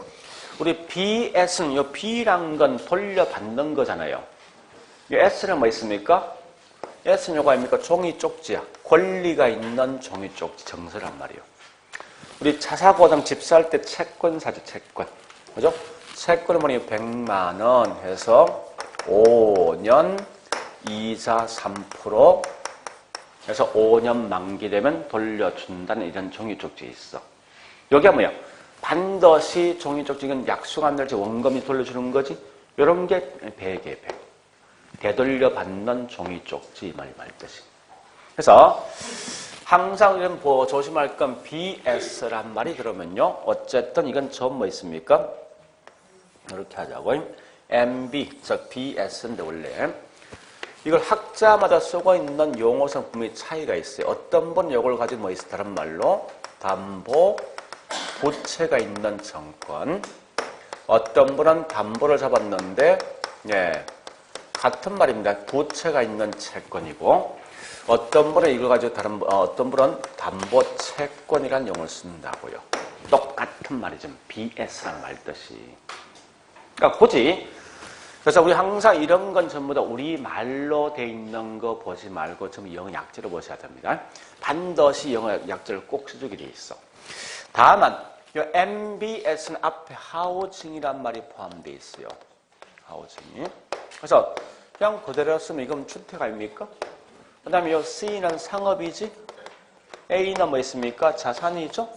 우리 BS는 이 B란 건 돌려받는 거잖아요. 이 S는 뭐 있습니까? S는 요거 아닙니까? 종이 쪽지야. 권리가 있는 종이 쪽지, 정서란 말이에요. 우리 차 사고 좀 집 살 때 채권 사죠, 채권. 그죠? 채권은 뭐니 100만 원 해서 5년 이자 3% 해서 5년 만기되면 돌려준다는 이런 종이 쪽지에 있어. 여기가 뭐야? 반드시 종이 쪽지는 약속 안 될지 원금이 돌려주는 거지. 이런 게 100에 100. 되돌려받는 종이 쪽지 말 뜻이. 그래서 항상 이런 조심할 건 BS란 말이 들으면요. 어쨌든 이건 처음 뭐 있습니까? 이렇게 하자고. MB, 즉 BS인데 원래 이걸 학자마다 쓰고 있는 용어 성품이 차이가 있어요. 어떤 분은 이걸 가지고 뭐 있어? 다른 말로 담보 부채가 있는 정권. 어떤 분은 담보를 잡았는데 예, 같은 말입니다. 부채가 있는 채권이고 어떤 분은 이걸 가지고 어떤 분은 담보 채권이라는 용어를 쓴다고요. 똑같은 말이죠. BS란 말 뜻이. 그러니까 굳이 그래서 우리 항상 이런 건 전부 다 우리 말로 돼 있는 거 보지 말고 전부 영어 약자로 보셔야 됩니다. 반드시 영어 약자를 꼭 써주게 돼 있어. 다만 이 MBS는 앞에 하우징이란 말이 포함되어 있어요. 하우징이. 그래서 그냥 그대로 쓰면 이건 주택 아닙니까? 그 다음에 이 C는 상업이지. A는 뭐 있습니까? 자산이죠.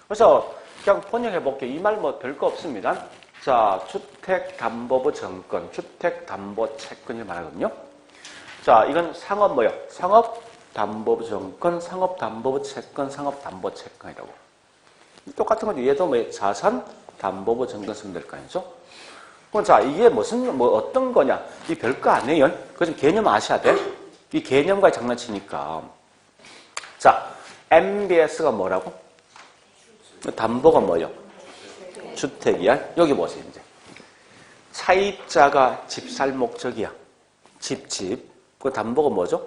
그래서 그냥 번역해 볼게요. 이 말 뭐 별거 없습니다. 자, 주택담보부 정권, 주택담보채권을 말하거든요. 자, 이건 상업 뭐요? 상업담보부 정권, 상업담보부 채권, 상업담보채권이라고. 똑같은 건데 얘도 뭐 자산담보부 정권 쓰면 될 거 아니죠? 그럼 자, 이게 어떤 거냐? 이 별거 아니에요. 그 좀 개념 아셔야 돼. 이 개념과 장난치니까. 자, MBS가 뭐라고? 담보가 뭐요? 주택이야. 여기 보세요, 이제. 차입자가 집 살 목적이야. 집. 그 담보가 뭐죠?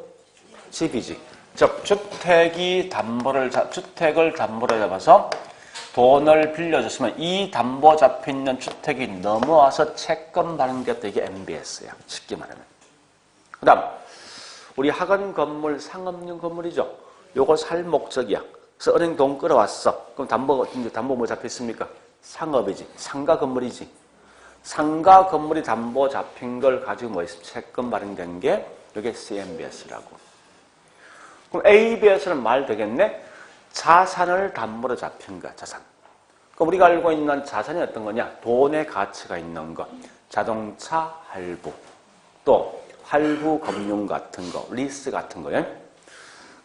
집이지. 즉, 주택을 담보로 잡아서 돈을 빌려줬으면 이 담보 잡혀있는 주택이 넘어와서 채권 발행됐다. 이게 MBS야. 쉽게 말하면. 그 다음, 우리 학원 건물, 상업용 건물이죠. 요거 살 목적이야. 그래서 은행 돈 끌어왔어. 그럼 담보 뭐 잡혀있습니까? 상업이지. 상가 건물이지. 상가 건물이 담보 잡힌 걸 가지고 뭐 있어? 채권 발행된 게 이게 CMBS라고. 그럼 ABS는 말 되겠네? 자산을 담보로 잡힌 거야, 자산. 그럼 우리가 알고 있는 자산이 어떤 거냐? 돈의 가치가 있는 거. 자동차 할부. 또 할부 금융 같은 거, 리스 같은 거예요.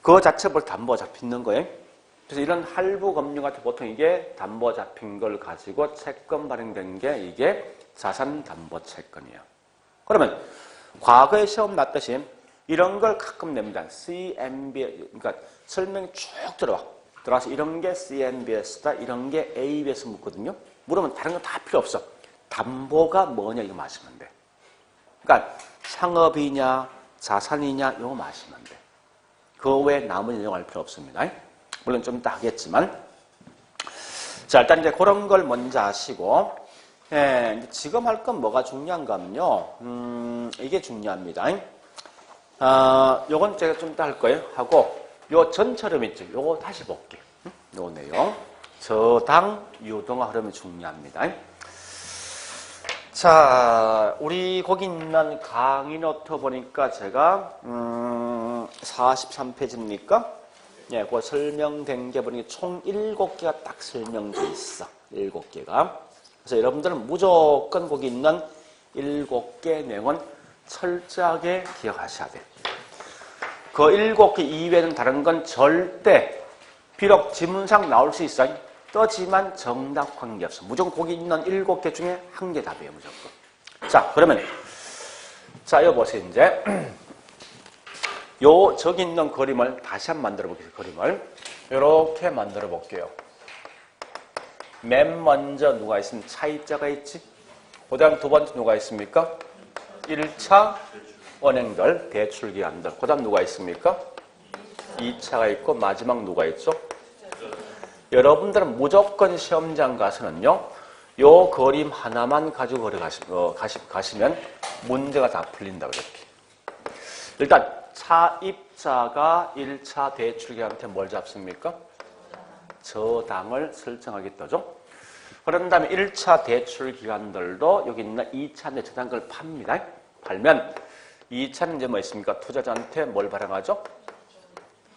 그거 자체를 담보 잡히는 거예요. 그래서 이런 할부 금융 같은 보통 이게 담보 잡힌 걸 가지고 채권 발행된 게 이게 자산 담보 채권이에요. 그러면 과거에 시험 났듯이 이런 걸 가끔 냅니다. CMB, 그러니까 설명이 쭉 들어와서 이런 게 CMBS다, 이런 게 ABS 묻거든요. 물으면 다른 건 다 필요 없어. 담보가 뭐냐 이거 마시면 돼. 그러니까 상업이냐 자산이냐 이거 마시면 돼. 그 외에 남은 내용 알 필요 없습니다. 물론 좀 이따 하겠지만 자, 일단 이제 그런 걸 먼저 아시고, 예, 지금 할 건 뭐가 중요한가 하면요. 이게 중요합니다. 요건 제가 좀 이따 할 거예요. 하고, 요 전처럼 있죠. 요거 다시 볼게요. 요 내용. 저당 유동화 흐름이 중요합니다. 자, 우리 거기 있는 강의 노트 보니까 제가 43페이지입니까? 예, 그 설명된 게 보니까 총 7개가 딱 설명돼 있어. 7개가. 그래서 여러분들은 무조건 거기 있는 7개 내용은 철저하게 기억하셔야 돼요. 그 7개 이외에는 다른 건 절대, 비록 지문상 나올 수 있어요. 떠지만 정답 관계없어. 무조건 거기 있는 7개 중에 한 개 답이에요, 무조건. 자, 그러면, 자, 여기 보세요, 이제. 저기 있는 그림을 다시 한번 만들어 볼게요, 그림을. 이렇게 만들어 볼게요. 맨 먼저 누가 있으면 차입자가 있지? 그 다음 두 번째 누가 있습니까? 1차 은행들, 대출기관들. 그 다음 누가 있습니까? 2차가 있고, 마지막 누가 있죠? 여러분들은 무조건 시험장 가서는요, 요 그림 하나만 가지고 가시면 문제가 다 풀린다, 그렇게. 일단, 차입자가 1차 대출기한테 뭘 잡습니까? 저당을 설정하겠다죠. 그런 다음에 1차 대출기관들도 여기 있는 2차 저당을 팝니다. 팔면 2차는 이제 뭐 있습니까? 투자자한테 뭘 발행하죠?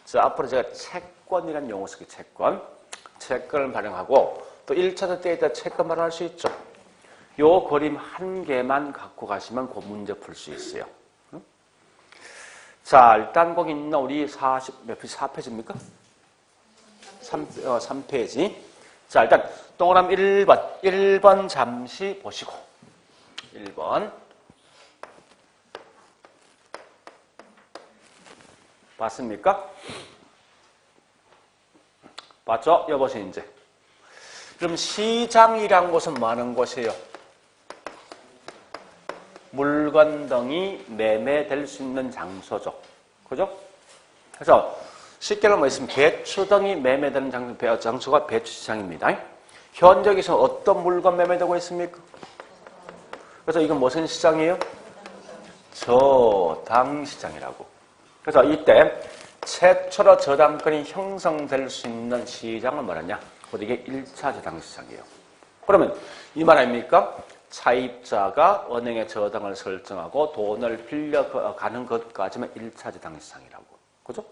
자, 앞으로 제가 채권이라는 용어 쓰기 채권. 채권을 발행하고 또 1차도 때에다 채권 발행할 수 있죠. 요 그림 한 개만 갖고 가시면 그 문제 풀 수 있어요. 자, 일단 거기 있는 우리 몇 페이지? 4페이지입니까? 3페이지. 자, 일단 동그라미 1번. 1번 잠시 보시고. 1번. 봤습니까? 맞죠? 여보세요, 이제. 그럼 시장이란 곳은 뭐 하는 곳이에요? 물건 등이 매매될 수 있는 장소죠. 그죠? 그래서 쉽게 말하면 뭐 있으면 배추 등이 매매되는 장소가 배추시장입니다. 현재 여기서 어떤 물건 매매되고 있습니까? 그래서 이건 무슨 시장이에요? 저당시장이라고. 그래서 이때 최초로 저당권이 형성될 수 있는 시장을 말하냐? 곧 이게 1차 저당시장이에요. 그러면 이 말 아닙니까? 차입자가 은행에 저당을 설정하고 돈을 빌려가는 것까지만 1차 저당시장이라고. 그죠?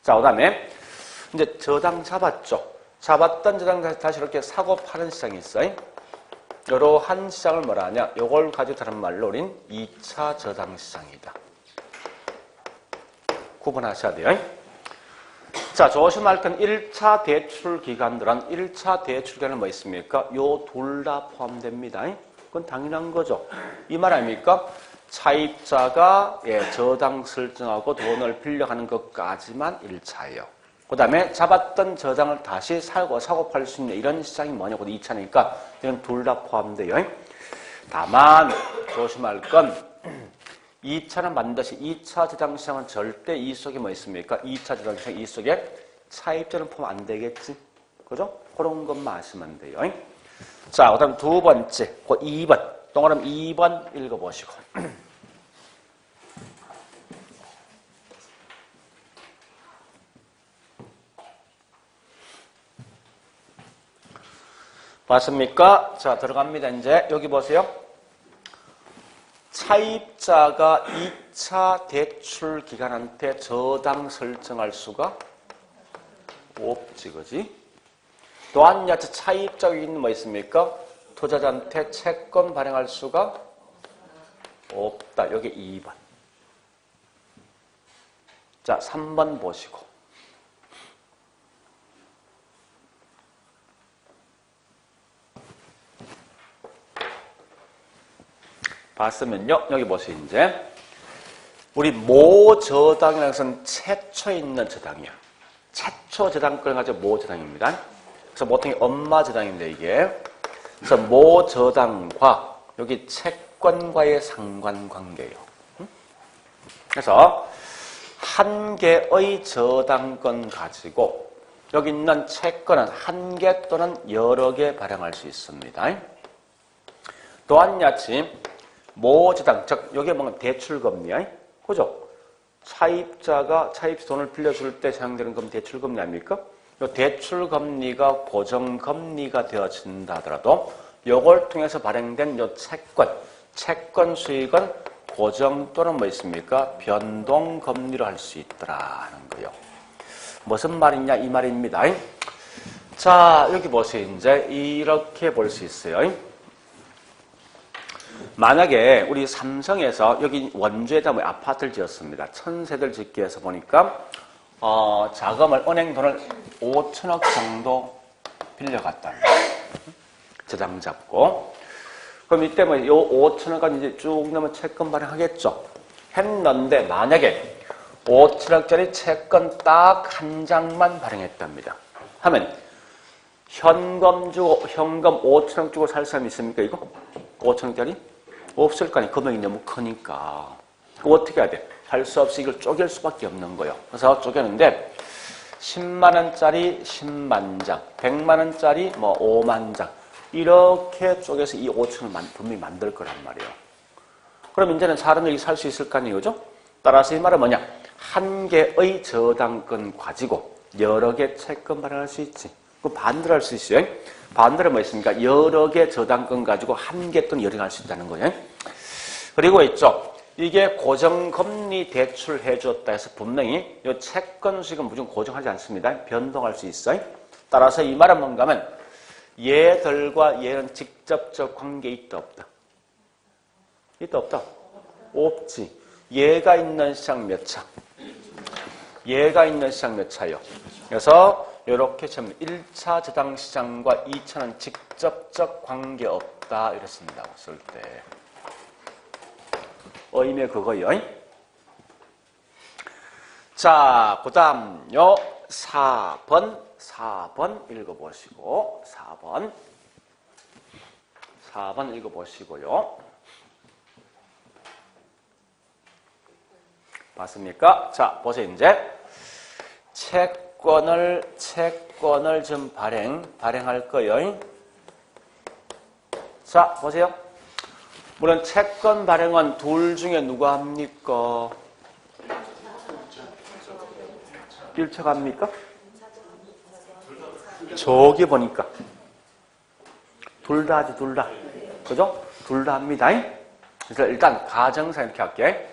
자, 그 다음에 이제 저당 잡았죠. 잡았던 저당 다시 이렇게 사고 파는 시장이 있어요. 이러한 시장을 뭐라 하냐? 요걸 가지고 다른 말로 우린 2차 저당시장이다. 구분하셔야 돼요. 자, 조심할 건 1차 대출 기관들은 1차 대출 기관은 뭐 있습니까? 요 둘 다 포함됩니다. 그건 당연한 거죠. 이 말 아닙니까? 차입자가 저당 설정하고 돈을 빌려가는 것까지만 1차예요. 그 다음에 잡았던 저당을 다시 사고 팔 수 있는 이런 시장이 뭐냐고 2차니까 이건 둘 다 포함돼요. 다만 조심할 건 2차는 반드시 2차 저당시장은 절대 이 속에 뭐 있습니까? 2차 저당시장 이 속에 차입자는 포함 안 되겠지? 그죠? 그런 것만 아시면 돼요. 자, 그 다음 두 번째, 그 2번. 동그라미 2번 읽어보시고. 봤습니까? 자, 들어갑니다. 이제 여기 보세요. 차입자가 2차 대출 기관한테 저당 설정할 수가 없지, 그지? 또한 차입자가 있는 뭐 있습니까? 투자자한테 채권 발행할 수가 없다. 여기 2번. 자, 3번 보시고. 봤으면요. 여기 보세요, 이제. 우리 모저당이라는 것은 최초 있는 저당이야. 최초 저당권을 가지고 모저당입니다. 그래서 보통 엄마 저당인데 이게. 그래서 모저당과 여기 채권과의 상관관계예요. 그래서 한 개의 저당권 가지고 여기 있는 채권은 한 개 또는 여러 개 발행할 수 있습니다. 또한 같이 모저당, 즉 여기에 뭔가 대출금리야. 그죠? 차입자가 돈을 빌려줄 때 사용되는 금 대출금리 아닙니까? 이 대출금리가 고정금리가 되어진다 하더라도 이걸 통해서 발행된 이 채권 수익은 고정 또는 뭐 있습니까? 변동금리로 할 수 있더라는 거예요. 무슨 말이냐 이 말입니다. 자, 여기 보세요. 이제 이렇게 볼 수 있어요. 만약에 우리 삼성에서 여기 원주에다 뭐 아파트를 지었습니다. 1000세대를 짓기 위해서 보니까 자금을 은행 돈을 5천억 정도 빌려갔다. 저당 잡고. 그럼 이때 뭐 요 5천억은 이제 쭉 넘어 채권 발행하겠죠. 했는데 만약에 5천억짜리 채권 딱 한 장만 발행했답니다. 하면 현금 5천억 주고 살 사람이 있습니까 이거? 5천억짜리? 없을 거 아니에요. 금액이 너무 크니까. 그거 어떻게 해야 돼? 할 수 없이 이걸 쪼갤 수밖에 없는 거예요. 그래서 쪼개는데 10만 원짜리 10만 장, 100만 원짜리 뭐 5만 장 이렇게 쪼개서 이 5천을 분명히 만들 거란 말이에요. 그럼 이제는 사람들이 살 수 있을 거 아니에요. 그죠? 따라서 이 말은 뭐냐? 한 개의 저당권 가지고 여러 개 채권 발행할 수 있지. 그 반대로 할 수 있어요. 반대로 뭐 있습니까? 여러 개 저당권 가지고 한 개 또는 여러 개 할 수 있다는 거예요. 그리고 있죠. 이게 고정금리 대출해 줬다 해서 분명히 이 채권 수익은 무조건 고정하지 않습니다. 변동할 수 있어요. 따라서 이 말은 뭔가 하면 얘들과 얘는 직접적 관계 있다 없다? 있다 없다? 없지. 얘가 있는 시장 몇 차? 얘가 있는 시장 몇 차요? 그래서 이렇게 참 1차 저당 시장과 2차는 직접적 관계 없다 이랬습니다. 쓸 때. 의미 그거요. 자, 그 다음 요 4번 읽어보시고 4번 읽어보시고요. 맞습니까? 자, 보세요. 이제 채권을 좀 발행할 거예요. 자, 보세요. 물론 채권 발행은 둘 중에 누가 합니까? 1차가 합니까? 저기 보니까 둘 다 하지, 둘 다. 그죠? 둘 다 합니다. 그래서 일단 가정상 이렇게 할게.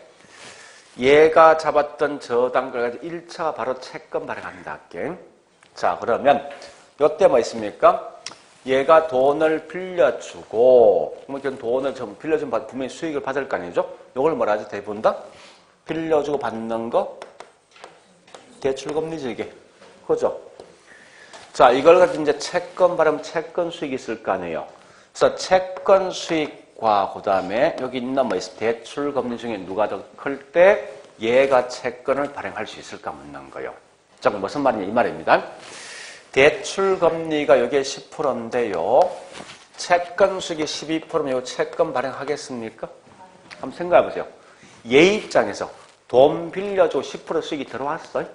얘가 잡았던 저당권을 가지고 1차가 바로 채권 발행한다 할게. 자, 그러면 요때 뭐 있습니까? 얘가 돈을 빌려주고, 돈을 좀 빌려주면 분명히 수익을 받을 거 아니죠? 요걸 뭐라 하죠? 대부분 다? 빌려주고 받는 거? 대출금리지, 이게. 그죠? 자, 이걸 가지고 이제 채권 발행, 채권 수익이 있을 거 아니에요? 그래서 채권 수익과 그 다음에 여기 있는 뭐 있어? 대출금리 중에 누가 더 클 때 얘가 채권을 발행할 수 있을까 묻는 거예요. 자, 무슨 말이냐? 이 말입니다. 대출금리가 여기에 10%인데요. 채권 수익이 12%면 이 채권 발행하겠습니까? 한번 생각해 보세요. 얘 입장에서 돈 빌려주고 10% 수익이 들어왔어요.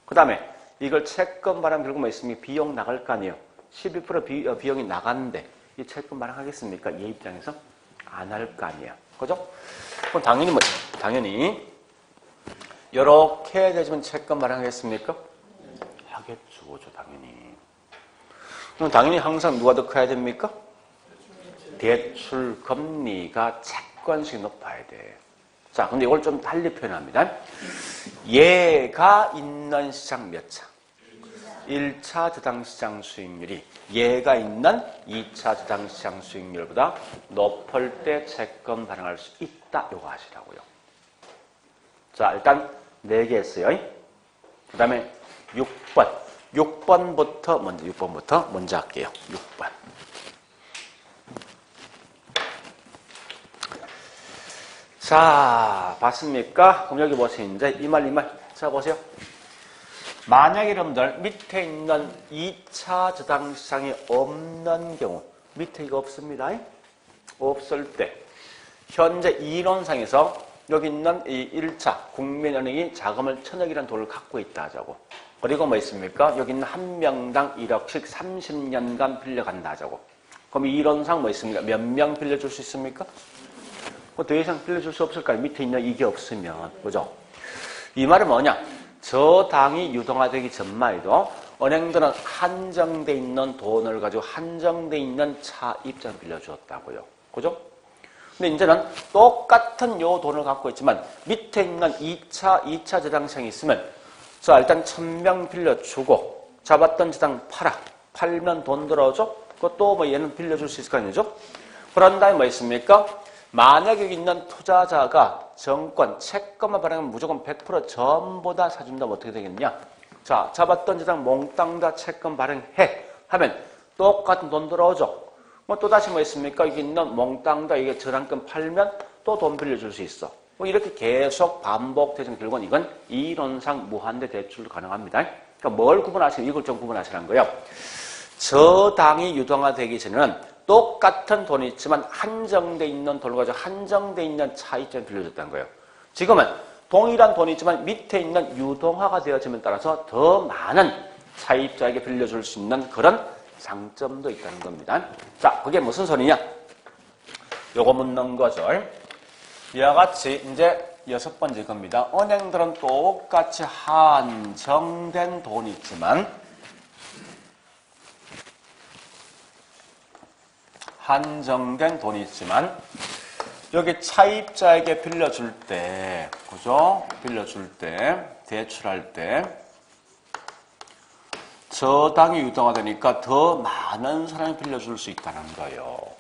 그 다음에 이걸 채권 발행 들고 뭐 있으면 비용 나갈 거 아니에요. 12% 비용이 나갔는데 이 채권 발행하겠습니까? 얘 입장에서 안 할 거 아니에요. 그죠? 그럼 당연히 이렇게 되지만 채권 발행하겠습니까? 하겠죠, 당연히. 그럼 당연히 항상 누가 더 커야 됩니까? 대출 금리가 채권수익이 높아야 돼. 자, 근데 이걸 좀 달리 표현합니다. 얘가 있는 시장 몇 차? 1차 저당시장 수익률이 얘가 있는 2차 저당시장 수익률보다 높을 때 채권 발행할 수 있다. 요거 하시라고요. 자, 일단 4개 했어요. 그 다음에 6번부터 먼저 할게요. 6번. 자, 봤습니까? 그럼 여기 보세요. 이제 이 말. 자, 보세요. 만약에 여러분들 밑에 있는 2차 저당시장이 없는 경우, 밑에 이거 없습니다. 없을 때, 현재 이론상에서 여기 있는 이 1차 국민은행이 자금을 1000억이라는 돈을 갖고 있다 하자고. 그리고 뭐 있습니까? 여기 있는 한 명당 1억씩 30년간 빌려간다 하자고. 그럼 이론상 뭐 있습니까? 몇 명 빌려줄 수 있습니까? 뭐 더 이상 빌려줄 수 없을까요? 밑에 있는 이게 없으면. 그죠? 이 말은 뭐냐? 저당이 유동화되기 전만 해도 은행들은 한정돼 있는 돈을 가지고 한정돼 있는 차입자를 빌려주었다고요. 그죠? 근데 이제는 똑같은 요 돈을 갖고 있지만 밑에 있는 2차 저당층이 있으면 자, 일단 1000명 빌려주고 잡았던 저당 팔면 돈 들어오죠? 그것도 뭐 얘는 빌려줄 수 있을 거 아니죠? 그런 다음에 뭐 있습니까? 만약에 여기 있는 투자자가 정권, 채권만 발행하면 무조건 100% 전부 다 사준다면 어떻게 되겠냐? 자, 잡았던 저당 몽땅 다 채권 발행해 하면 똑같은 돈 들어오죠? 뭐 또다시 뭐 있습니까? 여기 있는 몽땅 다 이게 저당권 팔면 또 돈 빌려줄 수 있어. 뭐 이렇게 계속 반복되는 결과는 이건 이론상 무한대 대출 가능합니다. 그러니까 뭘 구분하시면 이걸 좀 구분하시라는 거예요. 저당이 유동화되기 전에는 똑같은 돈이 있지만 한정돼 있는 돈을 가지고 한정돼 있는 차이점을 빌려줬다는 거예요. 지금은 동일한 돈이 있지만 밑에 있는 유동화가 되어짐에 따라서 더 많은 차입자에게 빌려줄 수 있는 그런 장점도 있다는 겁니다. 자, 그게 무슨 소리냐? 요거 묻는 거죠. 이와 같이 이제 6번째 겁니다. 은행들은 똑같이 한정된 돈이 있지만 여기 차입자에게 빌려줄 때, 그죠? 빌려줄 때, 대출할 때 저당이 유동화되니까 더 많은 사람이 빌려줄 수 있다는 거예요.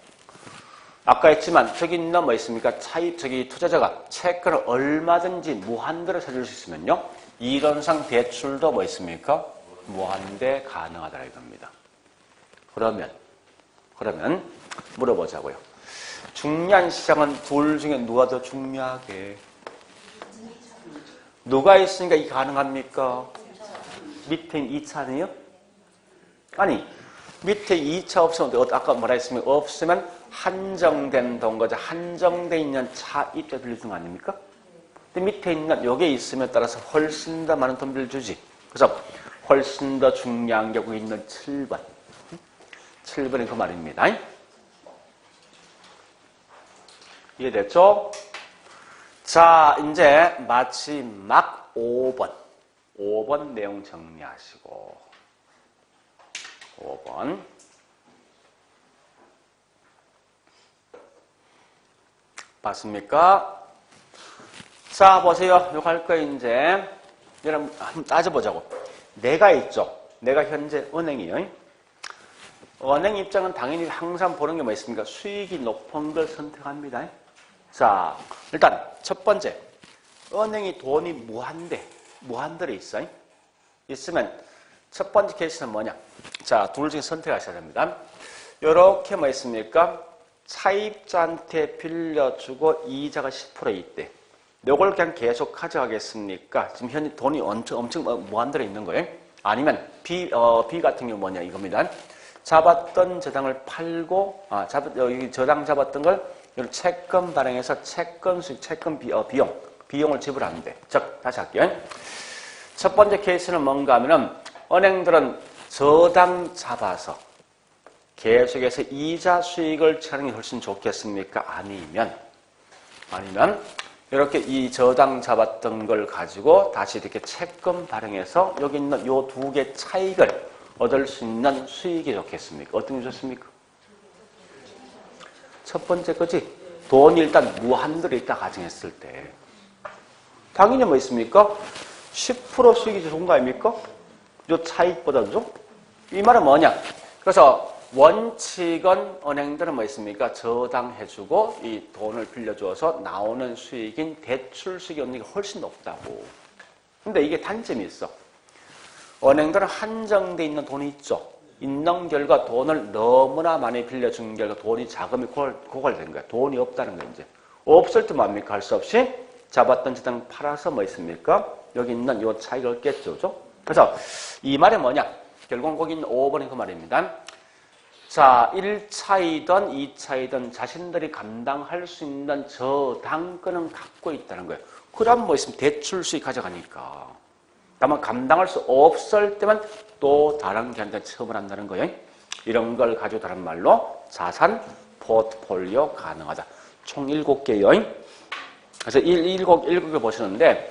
아까 했지만 저기 있는 뭐 있습니까? 투자자가 채권을 얼마든지 무한대로 사줄 수 있으면요. 이론상 대출도 뭐 있습니까? 무한대 가능하다 이겁니다. 그러면 물어보자고요. 중요한 시장은 둘 중에 누가 더 중요하게? 누가 있으니까 이게 가능합니까? 밑에 2차네요? 아니, 밑에 2차 없으면 아까 뭐라 했습니까? 없으면 한정된 돈 거죠. 한정돼 있는 차입자 빌려주는 거 아닙니까? 근데 밑에 있는 요게 있으면 따라서 훨씬 더 많은 돈 빌려주지. 그래서 훨씬 더 중요한 게 여기 있는 7번. 7번이 그 말입니다. 이해됐죠? 자, 이제 마지막 5번. 5번 내용 정리하시고. 5번. 봤습니까? 자, 보세요. 이거 할 거 이제. 여러분, 한번 따져보자고. 내가 있죠? 내가 현재 은행이에요. 은행 입장은 당연히 항상 보는 게 뭐 있습니까? 수익이 높은 걸 선택합니다. 자, 일단 첫 번째. 은행이 돈이 무한대로 있어요. 있으면 첫 번째 케이스는 뭐냐? 자, 둘 중에 선택하셔야 됩니다. 요렇게 뭐 있습니까? 차입자한테 빌려주고 이자가 10% 있대. 요걸 그냥 계속 가져가겠습니까? 지금 현재 돈이 엄청 무한대로 있는 거예요. 아니면 B 같은 경우 뭐냐 이겁니다. 잡았던 저당을 팔고 여기 저당 잡았던 걸 채권 발행해서 채권 수익, 채권 비용을 지불하는데. 즉 다시 할게요. 첫 번째 케이스는 뭔가 하면은 은행들은 저당 잡아서 계속해서 이자 수익을 취하는 게 훨씬 좋겠습니까? 아니면 이렇게 이 저당 잡았던 걸 가지고 다시 이렇게 채권 발행해서 여기 있는 요 두 개 차익을 얻을 수 있는 수익이 좋겠습니까? 어떤 게 좋습니까? 첫 번째 거지. 돈이 일단 무한대로 있다 가정했을 때 당연히 뭐 있습니까? 10% 수익이 좋은 거 아닙니까? 요 차익보다도. 이 말은 뭐냐? 그래서 원칙은 은행들은 뭐 있습니까? 저당해주고 이 돈을 빌려줘서 나오는 수익인 대출 수익이 얻는 게 훨씬 높다고. 근데 이게 단점이 있어. 은행들은 한정돼 있는 돈이 있죠. 있는 결과 돈을 너무나 많이 빌려준 결과 돈이 자금이 고갈된 거야. 돈이 없다는 거야, 이제. 없을 때 뭡니까? 할 수 없이 잡았던 저당 팔아서 뭐 있습니까? 여기 있는 요 차익을 얻겠죠. 그죠? 그래서 이 말이 뭐냐? 결국은 거기 있는 5번이 그 말입니다. 자, 1차이든 2차이든 자신들이 감당할 수 있는 저당권은 갖고 있다는 거예요. 그럼 뭐 있으면 대출 수익 가져가니까. 다만 감당할 수 없을 때만 또 다른 개한테 처분을 한다는 거예요. 이런 걸 가지고 다른 말로 자산 포트폴리오 가능하다. 총 7개요. 그래서 7개 보시는데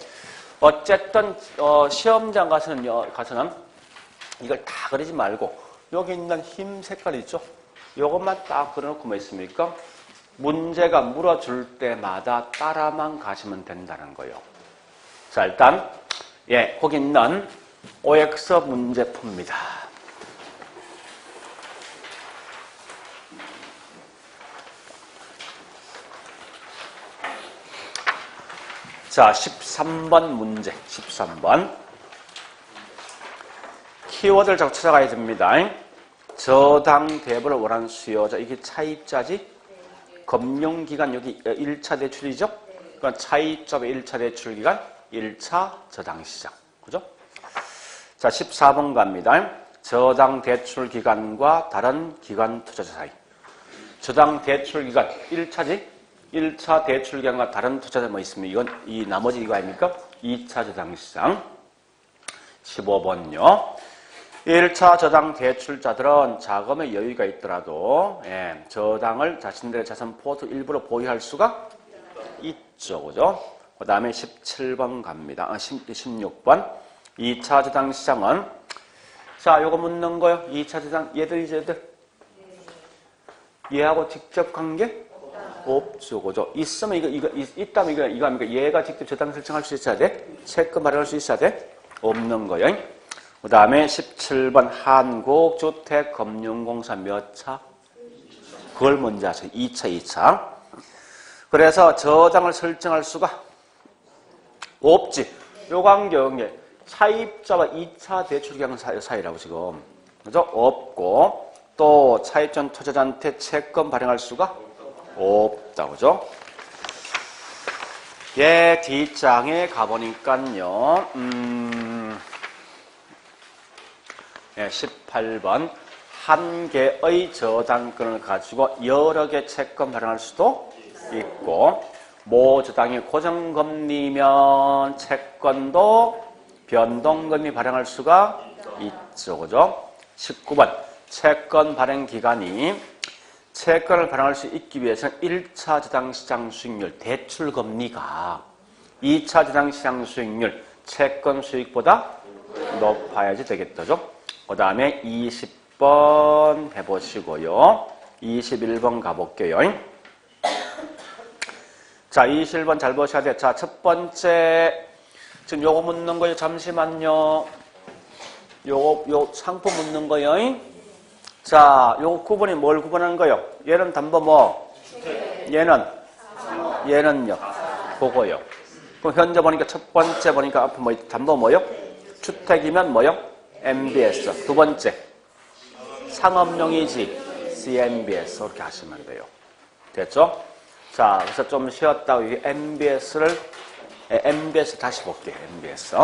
어쨌든 시험장 가서는 이걸 다 그리지 말고 여기 있는 흰 색깔 있죠? 이것만 딱 그려놓고 뭐 있습니까? 문제가 물어줄 때마다 따라만 가시면 된다는 거예요. 자, 일단 거기 있는 OX 문제 풉니다. 자, 13번 문제. 13번. 키워드를 자꾸 찾아가야 됩니다. 저당 대부를 원하는 수요자. 이게 차입자지? 금융기관 여기 1차 대출이죠? 그러니까 차입자의 1차 대출기간 1차 저당시장. 그죠? 자, 14번 갑니다. 저당 대출기간과 다른 기관 투자자 사이. 저당 대출기간 1차지? 1차 대출기간과 다른 투자자 뭐 있습니까? 이건 이 나머지 이거 아닙니까? 2차 저당시장. 15번요. 1차 저당 대출자들은 자금의 여유가 있더라도 저당을 자신들의 자산 포트 일부러 보유할 수가 있죠. 그죠? 그 다음에 17번 갑니다. 16번. 2차 저당 시장은 자, 요거 묻는 거요. 2차 저당 얘들 얘하고 직접 관계? 없죠. 그죠? 있으면 이거 있다면 이거 합니까? 얘가 직접 저당 설정할 수 있어야 돼? 채권 마련할 수 있어야 돼? 없는 거예요. 그 다음에 17번 한국주택금융공사 몇 차? 그걸 먼저 하세요. 2차. 그래서 저당을 설정할 수가 없지. 요 관계 차입자와 2차 대출기간 사이라고 지금. 그죠? 없고 또 차입자 투자자한테 채권 발행할 수가 없다. 그죠? 뒷장에 가보니까요. 18번 한 개의 저당권을 가지고 여러 개 채권 발행할 수도 있고 모 저당이 고정금리면 채권도 변동금리 발행할 수가 있죠. 그죠? 19번 채권 발행 기간이 채권을 발행할 수 있기 위해서는 1차 저당시장 수익률 대출금리가 2차 저당시장 수익률 채권 수익보다 높아야지 되겠죠. 그 다음에 20번 해보시고요. 21번 가볼게요. 자, 21번 잘 보셔야 돼요. 자, 첫 번째 지금 요거 묻는 거예요. 잠시만요. 요 상품 묻는 거예요. 자, 요 구분이 뭘 구분하는 거예요? 얘는 담보 뭐? 얘는요? 그거요. 그럼 현재 보니까 첫 번째 보니까 앞에 뭐 담보 뭐요? 주택이면 뭐요? MBS. 두 번째 상업용이지 CMBS. 이렇게 하시면 돼요. 됐죠? 자, 그래서 좀 쉬었다가 MBS 다시 볼게요. MBS.